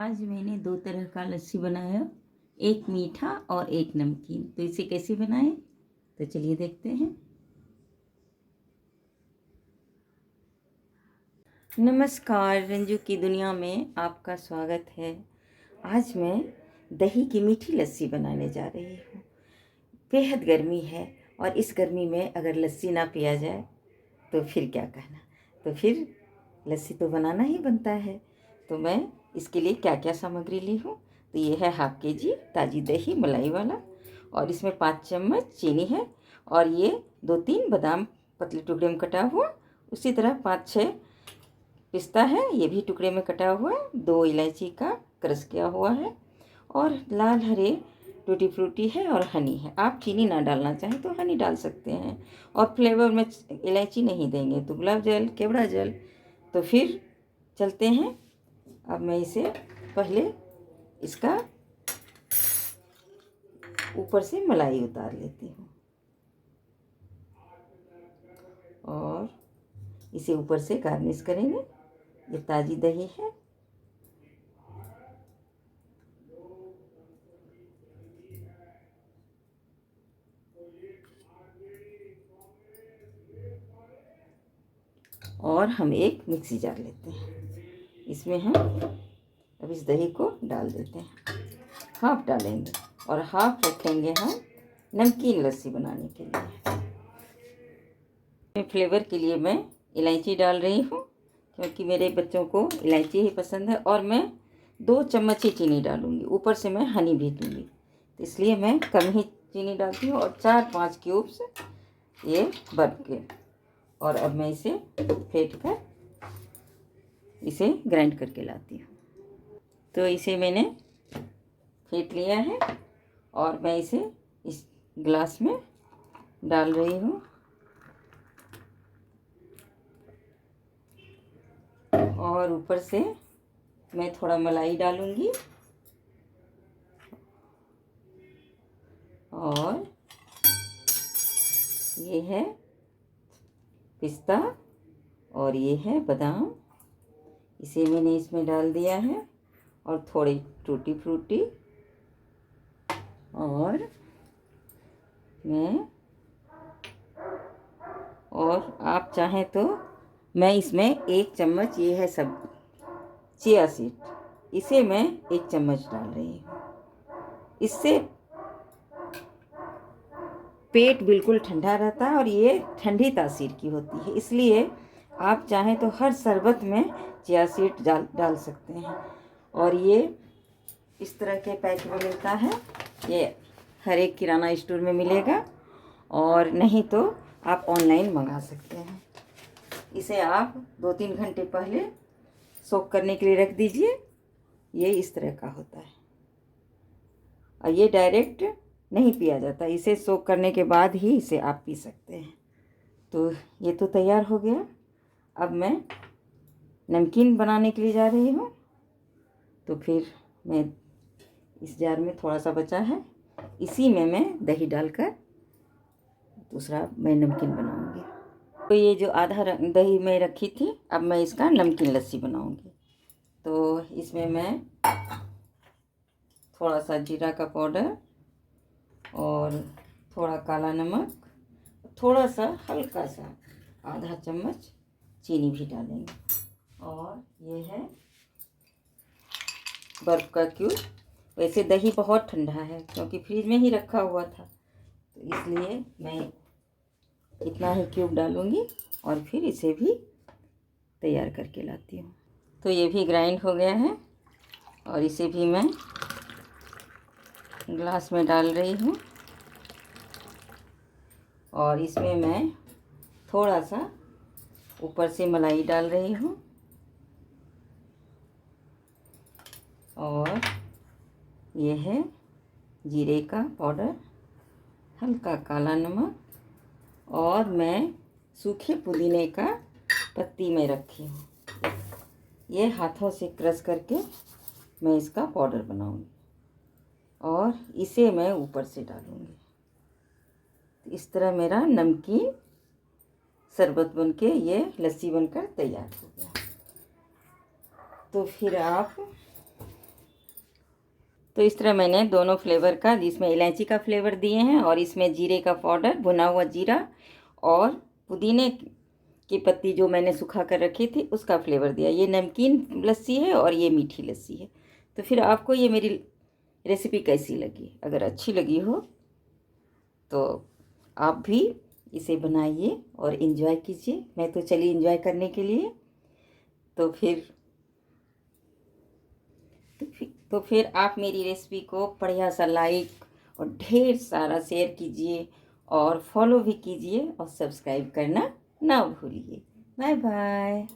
आज मैंने दो तरह का लस्सी बनाया, एक मीठा और एक नमकीन। तो इसे कैसे बनाएं, तो चलिए देखते हैं। नमस्कार, रंजू की दुनिया में आपका स्वागत है। आज मैं दही की मीठी लस्सी बनाने जा रही हूँ। बेहद गर्मी है और इस गर्मी में अगर लस्सी ना पिया जाए तो फिर क्या कहना। तो फिर लस्सी तो बनाना ही बनता है। तो मैं इसके लिए क्या क्या सामग्री ली हूँ, तो ये है हाफ के जी ताज़ी दही मलाई वाला, और इसमें 5 चम्मच चीनी है, और ये 2-3 बादाम पतले टुकड़े में कटा हुआ, उसी तरह 5-6 पिस्ता है, ये भी टुकड़े में कटा हुआ है, 2 इलायची का क्रश किया हुआ है, और लाल हरे टूटी फ्रूटी है, और हनी है। आप चीनी ना डालना चाहें तो हनी डाल सकते हैं, और फ्लेवर में इलायची नहीं देंगे तो गुलाब जल, केवड़ा जल। तो फिर चलते हैं। अब मैं इसे पहले इसका ऊपर से मलाई उतार लेती हूँ, और इसे ऊपर से गार्निश करेंगे। ये ताज़ी दही है। और हम एक मिक्सी जार लेते हैं, इसमें हम अब इस दही को डाल देते हैं। हाफ डालेंगे और हाफ रखेंगे हम नमकीन लस्सी बनाने के लिए। फ्लेवर के लिए मैं इलायची डाल रही हूँ, क्योंकि मेरे बच्चों को इलायची ही पसंद है, और मैं 2 चम्मच ही चीनी डालूँगी। ऊपर से मैं हनी भी दूँगी, तो इसलिए मैं कम ही चीनी डालती हूँ, और 4-5 क्यूब्स ये बर्फ़ के। और अब मैं इसे फेंट कर इसे ग्राइंड करके लाती हूँ। तो इसे मैंने फेंट लिया है, और मैं इसे इस ग्लास में डाल रही हूँ, और ऊपर से मैं थोड़ा मलाई डालूँगी, और ये है पिस्ता और ये है बादाम, इसे मैंने इसमें डाल दिया है, और थोड़ी टूटी फ्रूटी, और आप चाहें तो मैं इसमें 1 चम्मच, ये है सब चिया सीड, इसे मैं 1 चम्मच डाल रही हूँ। इससे पेट बिल्कुल ठंडा रहता है, और ये ठंडी तासीर की होती है, इसलिए आप चाहें तो हर शरबत में चिया सीड डाल सकते हैं। और ये इस तरह के पैक में मिलता है, ये हर एक किराना स्टोर में मिलेगा, और नहीं तो आप ऑनलाइन मंगा सकते हैं। इसे आप 2-3 घंटे पहले सोक करने के लिए रख दीजिए। ये इस तरह का होता है, और ये डायरेक्ट नहीं पिया जाता, इसे सोक करने के बाद ही इसे आप पी सकते हैं। तो ये तो तैयार हो गया। अब मैं नमकीन बनाने के लिए जा रही हूँ। तो फिर मैं इस जार में थोड़ा सा बचा है, इसी में मैं दही डालकर दूसरा मैं नमकीन बनाऊंगी। तो ये जो आधा दही मैं रखी थी, अब मैं इसका नमकीन लस्सी बनाऊंगी। तो इसमें मैं थोड़ा सा जीरा का पाउडर, और थोड़ा काला नमक, थोड़ा सा हल्का सा आधा चम्मच चीनी भी डालेंगे, और ये है बर्फ़ का क्यूब। वैसे दही बहुत ठंडा है, क्योंकि फ्रिज में ही रखा हुआ था, तो इसलिए मैं इतना ही क्यूब डालूँगी, और फिर इसे भी तैयार करके लाती हूँ। तो ये भी ग्राइंड हो गया है, और इसे भी मैं ग्लास में डाल रही हूँ, और इसमें मैं थोड़ा सा ऊपर से मलाई डाल रही हूँ, और ये है जीरे का पाउडर, हल्का काला नमक, और मैं सूखे पुदीने का पत्ती में रखी हूँ। ये हाथों से क्रश करके मैं इसका पाउडर बनाऊंगी, और इसे मैं ऊपर से डालूंगी। तो इस तरह मेरा नमकीन शरबत बनके, ये लस्सी बनकर तैयार हो गया। तो फिर आप तो इस तरह मैंने दोनों फ्लेवर का, जिसमें इलायची का फ्लेवर दिए हैं और इसमें जीरे का पाउडर, भुना हुआ जीरा और पुदीने की पत्ती जो मैंने सुखा कर रखी थी उसका फ्लेवर दिया। ये नमकीन लस्सी है और ये मीठी लस्सी है। तो फिर आपको ये मेरी रेसिपी कैसी लगी? अगर अच्छी लगी हो तो आप भी इसे बनाइए और इन्जॉय कीजिए। मैं तो चली इन्जॉय करने के लिए। तो फिर आप मेरी रेसिपी को बढ़िया सा लाइक और ढेर सारा शेयर कीजिए और फॉलो भी कीजिए और सब्सक्राइब करना ना भूलिए। Bye bye.